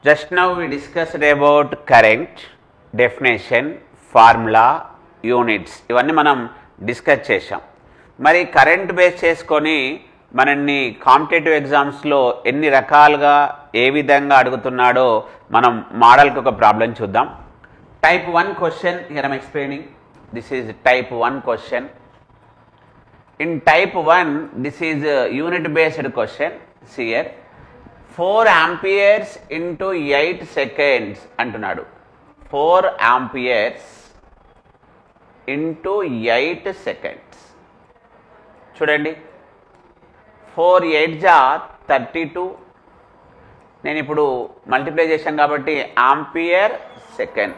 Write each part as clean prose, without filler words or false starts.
Just now we discussed about current, definition, formula, units. ఇవన్నీ మనం discuss చేశాం. మరి కరెంట్ బేస్ చేసుకొని మనల్ని కాంపిటేటివ్ ఎగ్జామ్స్లో ఎన్ని రకాలుగా ఏ విధంగా అడుగుతున్నాడో మనం మోడల్కి ఒక ప్రాబ్లం చూద్దాం. Type 1 question here I'm explaining. This is type 1 question. In type 1, this is a unit based question. See here, 4 amperes into 8 seconds అంటున్నాడు. 4 amperes into 8 seconds. చూడండి, 4 8 జా 32. నేను ఇప్పుడు మల్టిప్లై చేశాను కాబట్టి ampere second.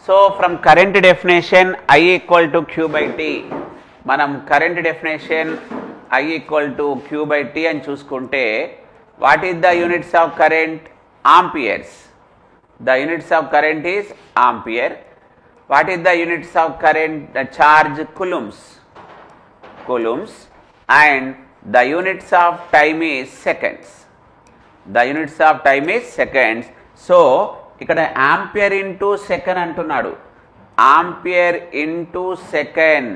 So from current definition I equal to Q by T, మనం current definition I equal to Q by T అని చూసుకుంటే what is the units of current? Amperes. The units of current is ampere. What is the units of current? Charge coulombs. Coulombs. And the units of time is seconds. The units of time is seconds. So ఇక్కడ ampere into second అంటున్నాడు. Ampere into second.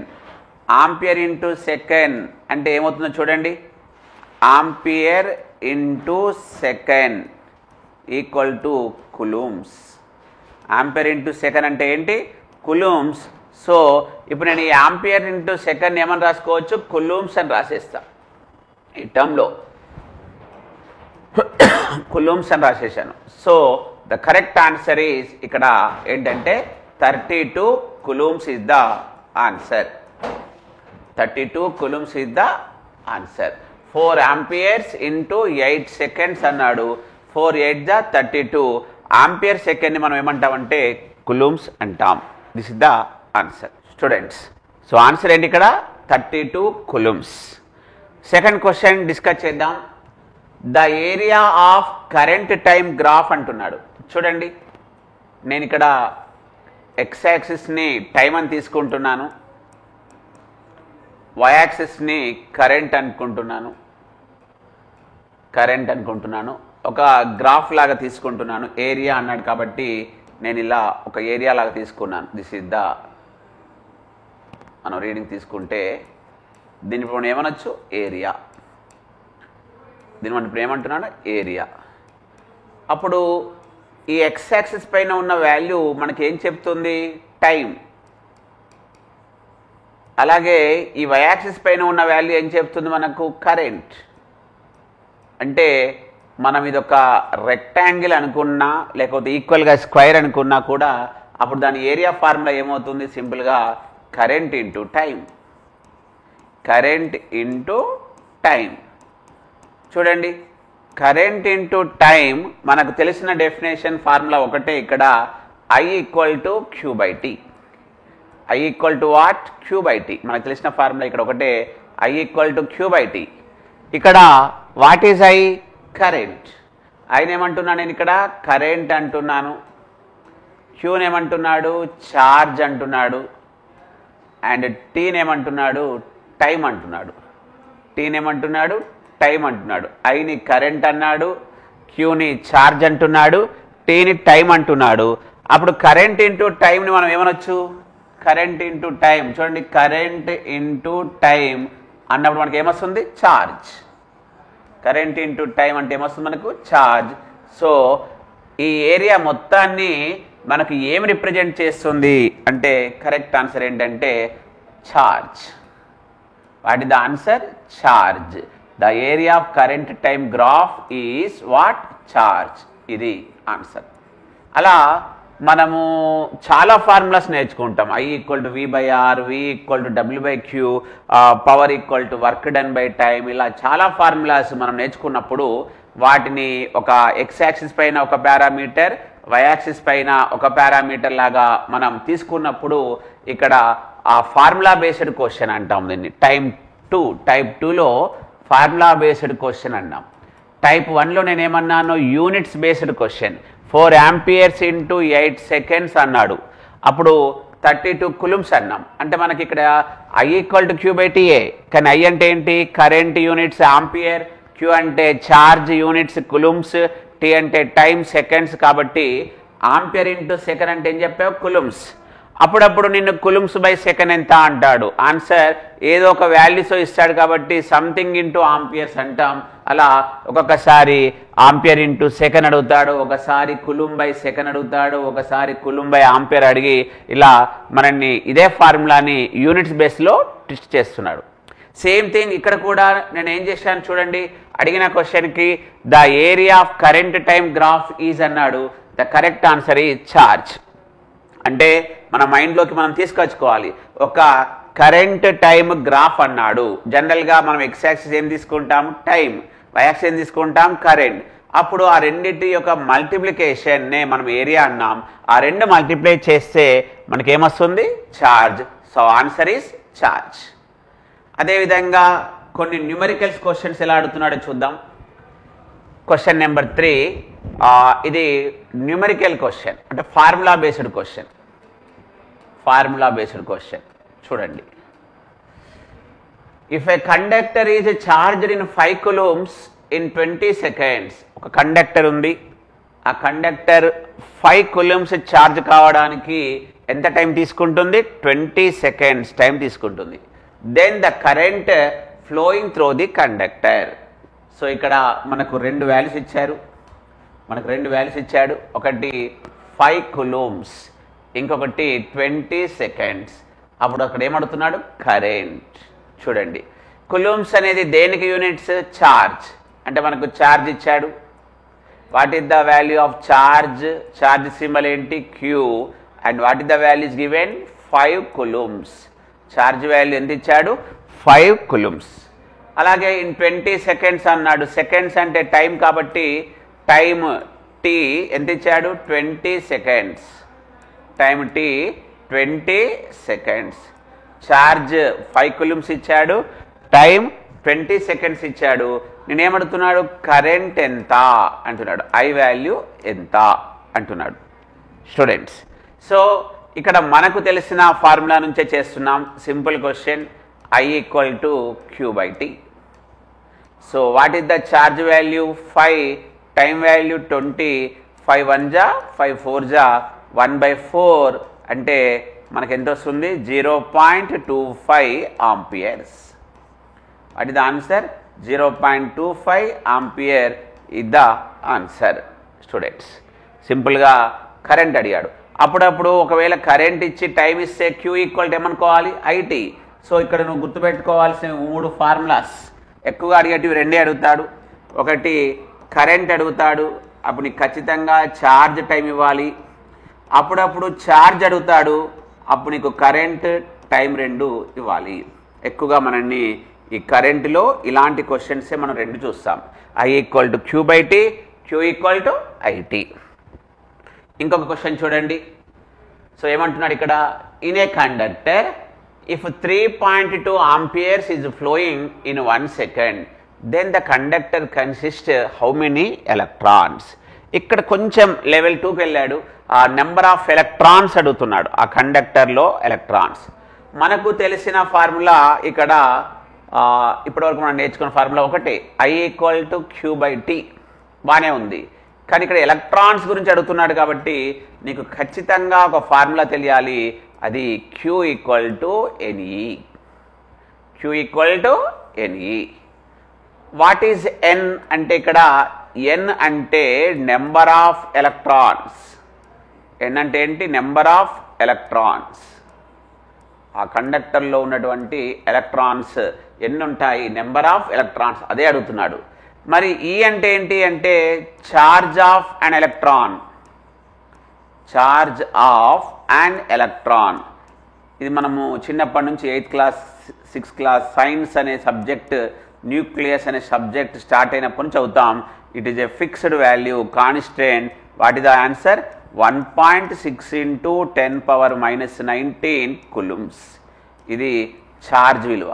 Ampere into second అంటే ఏమవుతుందో చూడండి. Ampere into second equal to coulombs. Ampere into second అంటే ఏంటి? Coulombs. So ఇప్పుడు నేను ఈ ఆంపియర్ ఇంటూ సెకండ్ ఏమని రాసుకోవచ్చు? కులూమ్స్ అని రాసేస్తా. ఈ టర్మ్లో కులూమ్స్ అని రాసేసాను. So the correct answer is ఇక్కడ ఏంటంటే 32 coulombs is the answer. 32 coulombs is the answer. 4 amperes into 8 seconds అన్నాడు. 4 8 జా 32. ఆంపియర్ సెకండ్ని మనం ఏమంటామంటే coulombs అంటాం. This is the answer students. So answer ఏంటి ఇక్కడ? 32 coulombs. సెకండ్ క్వశ్చన్ డిస్కస్ చేద్దాం. The area of current time graph అంటున్నాడు. చూడండి, నేను ఇక్కడ ఎక్స్ యాక్సిస్ని టైమ్ అని తీసుకుంటున్నాను, వై యాక్సిస్ని కరెంట్ అనుకుంటున్నాను. ఒక గ్రాఫ్ లాగా తీసుకుంటున్నాను. ఏరియా అన్నాడు కాబట్టి నేను ఇలా ఒక ఏరియా లాగా తీసుకున్నాను. దిస్ ఇస్ ద మనం రీడింగ్ తీసుకుంటే దీన్ని ఇప్పుడు ఏమనొచ్చు? ఏరియా. దీన్ని మనం ఇప్పుడు ఏమంటున్నాను? ఏరియా. అప్పుడు ఈ ఎక్స్ యాక్సిస్ పైన ఉన్న వాల్యూ మనకి ఏం చెప్తుంది? టైం. అలాగే ఈ వై యాక్సిస్ పైన ఉన్న వాల్యూ ఏం చెప్తుంది మనకు? కరెంట్. అంటే మనం ఇదొక రెక్టాంగిల్ అనుకున్నా లేకపోతే ఈక్వల్గా స్క్వైర్ అనుకున్నా కూడా అప్పుడు దాని ఏరియా ఫార్ములా ఏమవుతుంది? సింపుల్గా current into time. Current into time. చూడండి, కరెంట్ ఇంటూ టైం మనకు తెలిసిన డెఫినేషన్ ఫార్ములా ఒకటే ఇక్కడ. I equal to Q by T. I equal to what? Q by T. మనకు తెలిసిన ఫార్ములా ఇక్కడ ఒకటే. I equal to Q by T. ఇక్కడ వాట్ ఈజ్ I? కరెంట్. ఐని ఏమంటున్నాను నేను ఇక్కడ? కరెంట్ అంటున్నాను. క్యూని ఏమంటున్నాడు? చార్జ్ అంటున్నాడు. అండ్ టీని ఏమంటున్నాడు? టైం అంటున్నాడు. టీని ఏమంటున్నాడు? టైం అంటున్నాడు. ఐని కరెంట్ అన్నాడు, క్యూని చార్జ్ అంటున్నాడు, టీని టైం అంటున్నాడు. అప్పుడు కరెంట్ ఇంటూ టైంని మనం ఏమనొచ్చు? Current into time. చూడండి, కరెంట్ ఇంటూ టైం అన్నప్పుడు మనకి ఏమొస్తుంది? ఛార్జ్. కరెంట్ ఇంటూ టైం అంటే ఏమొస్తుంది మనకు? ఛార్జ్. సో ఈ ఏరియా మొత్తాన్ని మనకు ఏమి రిప్రజెంట్ చేస్తుంది అంటే కరెక్ట్ ఆన్సర్ ఏంటంటే charge. What is the answer? Charge. The area of current time graph is what? Charge. ఇది ఆన్సర్. అలా మనము చాలా ఫార్ములాస్ నేర్చుకుంటాం. I equal to V by R, V equal to W by Q, power equal to work done by time. ఇలా చాలా formulas మనం నేర్చుకున్నప్పుడు వాటిని ఒక ఎక్స్ యాక్సిస్ పైన ఒక పారామీటర్, వై యాక్సిస్ పైన ఒక పారామీటర్ లాగా మనం తీసుకున్నప్పుడు ఇక్కడ ఆ ఫార్ములా బేస్డ్ క్వశ్చన్ అంటాం దీన్ని. టైప్ 2లో ఫార్ములా బేస్డ్ క్వశ్చన్ అన్నాం. టైప్ 1లో నేనేమన్నాను? Units based question. 4 amperes into 8 seconds అన్నాడు. అప్పుడు 32 coulombs అన్నాం. అంటే మనకి ఇక్కడ I equal to Q by T. కానీ I అంటే ఏంటి? కరెంట్ యూనిట్స్ ఆంపియర్, Q అంటే చార్జ్ యూనిట్స్ coulombs, టీ అంటే టైం, సెకండ్స్ కాబట్టి ఆంపియర్ ఇంటూ సెకండ్ అంటే ఏం చెప్పావు? కులుమ్స్. అప్పుడప్పుడు నిన్ను కులుమ్స్ బై సెకండ్ ఎంత అంటాడు. ఆన్సర్ ఏదో ఒక వాల్యూతో ఇస్తాడు కాబట్టి సంథింగ్ ఇంటూ ఆంపియర్స్ అంటాం. అలా ఒక్కొక్కసారి ఆంపియర్ ఇంటూ సెకండ్ అడుగుతాడు, ఒకసారి కులుమ్ బై సెకండ్ అడుగుతాడు, ఒకసారి కులుమ్ బై ఆంపియర్ అడిగి ఇలా మనల్ని ఇదే ఫార్ములాని యూనిట్స్ బేస్లో టెస్ట్ చేస్తున్నాడు. సేమ్ థింగ్ ఇక్కడ కూడా నేను ఏం చేశాను చూడండి. అడిగిన క్వశ్చన్కి the area of current time graph is అన్నాడు. The correct answer is charge. అంటే మన మైండ్లోకి మనం తీసుకొచ్చుకోవాలి. ఒక కరెంట్ టైం గ్రాఫ్ అన్నాడు. జనరల్గా మనం ఎక్స్ యాక్సిస్ ఏం తీసుకుంటాం? టైం. వై యాక్సిస్ ఏం తీసుకుంటాం? కరెంట్. అప్పుడు ఆ రెండింటి యొక్క మల్టిప్లికేషన్నే మనం ఏరియా అన్నాం. ఆ రెండు మల్టిప్లై చేస్తే మనకేమొస్తుంది? Charge. So answer is charge. అదేవిధంగా కొన్ని న్యూమరికల్స్ క్వశ్చన్స్ ఎలా అడుగుతున్నాడో చూద్దాం. క్వశ్చన్ నెంబర్ 3 ఇది న్యూమరికల్ క్వశ్చన్, అంటే formula based question. Formula based question చూడండి. If a conductor is charged in 5 coulombs in 20 seconds. ఒక కండక్టర్ ఉంది, ఆ కండక్టర్ 5 coulombs ఛార్జ్ కావడానికి ఎంత టైం తీసుకుంటుంది? 20 seconds టైం తీసుకుంటుంది. Then the current flowing through the conductor. So ఇక్కడ మనకు రెండు వాల్యూస్ ఇచ్చారు. ఒకటి 5 coulombs, ఇంకొకటి 20 seconds. అప్పుడు అక్కడ ఏమడుగుతున్నాడు? కరెంట్. చూడండి, coulombs అనేది దేనికి యూనిట్స్? ఛార్జ్. అంటే మనకు ఛార్జ్ ఇచ్చాడు. What is the value of charge? Charge symbol ఏంటి? Q. And what is the values given? 5 coulombs. Charge value ఎంత ఇచ్చాడు? 5 coulombs. అలాగే ఇన్ 20 seconds అన్నాడు. సెకండ్స్ అంటే టైం కాబట్టి టైం టీ ఎంత ఇచ్చాడు? 20 seconds. Time T 20 seconds. Charge 5 coulombs ఇచ్చాడు, టైం 20 seconds ఇచ్చాడు. నేనేమడుగుతున్నాడు? కరెంట్ ఎంత అంటున్నాడు. ఐ వాల్యూ ఎంత అంటున్నాడు. స్టూడెంట్స్, సో ఇక్కడ మనకు తెలిసిన ఫార్ములా నుంచే చేస్తున్నాం. Simple question. I equal to Q by T. So what is the charge value? 5, time value 20, 5 1 ja, 5 4 ja, 1 by 4 అంటే మనకు ఎంత వస్తుంది? 0.25 amperes. What is the answer? 0.25 ampere is the answer. Students, సింపుల్గా కరెంట్ అడిగాడు. అప్పుడప్పుడు ఒకవేళ కరెంట్ ఇచ్చి time ఇస్తే Q ఈక్వల్ టు ఏమనుకోవాలి? IT. సో ఇక్కడ నువ్వు గుర్తుపెట్టుకోవాల్సిన 3 ఫార్ములాస్. ఎక్కువగా అడిగేటివి రెండే అడుగుతాడు. ఒకటి కరెంట్ అడుగుతాడు, అప్పుడు నీకు ఖచ్చితంగా ఛార్జ్ టైం ఇవ్వాలి. అప్పుడప్పుడు ఛార్జ్ అడుగుతాడు, అప్పుడు నీకు కరెంట్ టైం రెండు ఇవ్వాలి. ఎక్కువగా మనల్ని ఈ కరెంటులో ఇలాంటి క్వశ్చన్సే మనం రెండు చూస్తాం. I equal to Q by T, Q equal to IT. ఇంకొక క్వశ్చన్ చూడండి. సో ఏమంటున్నాడు ఇక్కడ? In a conductor if 3.2 amperes is flowing in 1 second, then the conductor consists how many electrons? ఇక్కడ కొంచెం లెవెల్ 2కి వెళ్ళాడు. ఆ నెంబర్ ఆఫ్ ఎలక్ట్రాన్స్ అడుగుతున్నాడు. ఆ కండక్టర్లో ఎలక్ట్రాన్స్. మనకు తెలిసిన ఫార్ములా ఇక్కడ ఇప్పటివరకు మనం నేర్చుకున్న ఫార్ములా ఒకటే, I equal to Q by T. బాగానే ఉంది. కానీ ఇక్కడ ఎలక్ట్రాన్స్ గురించి అడుగుతున్నాడు కాబట్టి నీకు ఖచ్చితంగా ఒక ఫార్ములా తెలియాలి. అది Q equal to NE. Q equal to NE. What is N అంటే ఇక్కడ N అంటే నెంబర్ ఆఫ్ ఎలక్ట్రాన్స్. N అంటే ఏంటి? Number of electrons. ఆ కండక్టర్లో ఉన్నటువంటి ఎలక్ట్రాన్స్ ఎన్ని ఉంటాయి? Number of electrons. అదే అడుగుతున్నాడు. మరి E అంటే ఏంటి అంటే charge of an electron. Charge of and electron. ఇది మనము చిన్నప్పటి నుంచి 8th class 6th class science అనే సబ్జెక్ట్, న్యూక్లియస్ అనే సబ్జెక్ట్ స్టార్ట్ అయినప్పటి నుంచి చదువుతాం. It is a fixed value, constant. What is the answer? 1.6 into 10 power minus 19 coulombs. ఇది ఛార్జ్ విలువ.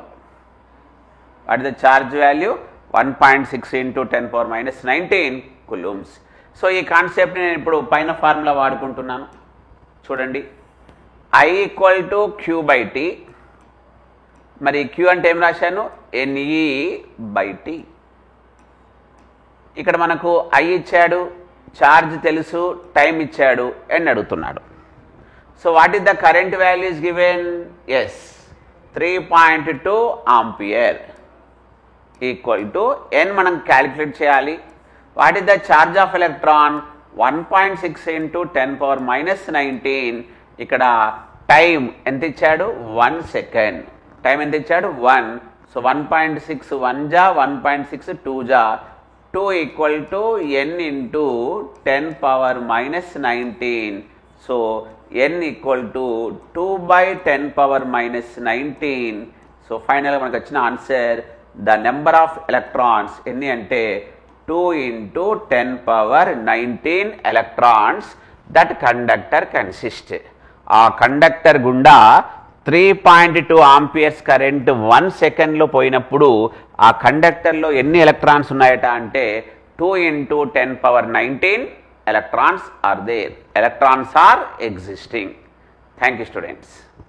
What is the charge value? 1.6 into 10 power minus 19 coulombs. So ఈ concept నేను ఇప్పుడు పైన ఫార్ములా వాడుకుంటున్నాను. చూడండి, I equal to Q by T. మరి Q అంటే ఏం రాశాను? NE by T. ఇక్కడ మనకు I ఇచ్చాడు, ఛార్జ్ తెలుసు, టైం ఇచ్చాడు అని అడుగుతున్నాడు. So what is the current value is given? Yes, 3.2 ampere equal to n మనం క్యాలిక్యులేట్ చేయాలి. What is the charge of electron? 1.6 into 10⁻⁻19. ఇక్కడ టైం ఎంత ఇచ్చాడు? 1 సెకండ్. టైం ఎంత ఇచ్చాడు? 1. సో 1.6 1 జా, 1.6 2 జా, 2 equal to n into 10⁻⁻19. So n equal to 2/10⁻⁻19. So ఫైనల్గా మనకు వచ్చిన answer the number of electrons ఎన్ని అంటే 2 into 10⁻19 electrons that conductor consist. ఆ కండక్టర్ గుండా 3.2 ఆంపియర్స్ కరెంట్ 1 సెకండ్లో పోయినప్పుడు ఆ కండక్టర్లో ఎన్ని ఎలక్ట్రాన్స్ ఉన్నాయట అంటే 2 into 10⁻19 electrons are there. Electrons are existing. Thank you, students.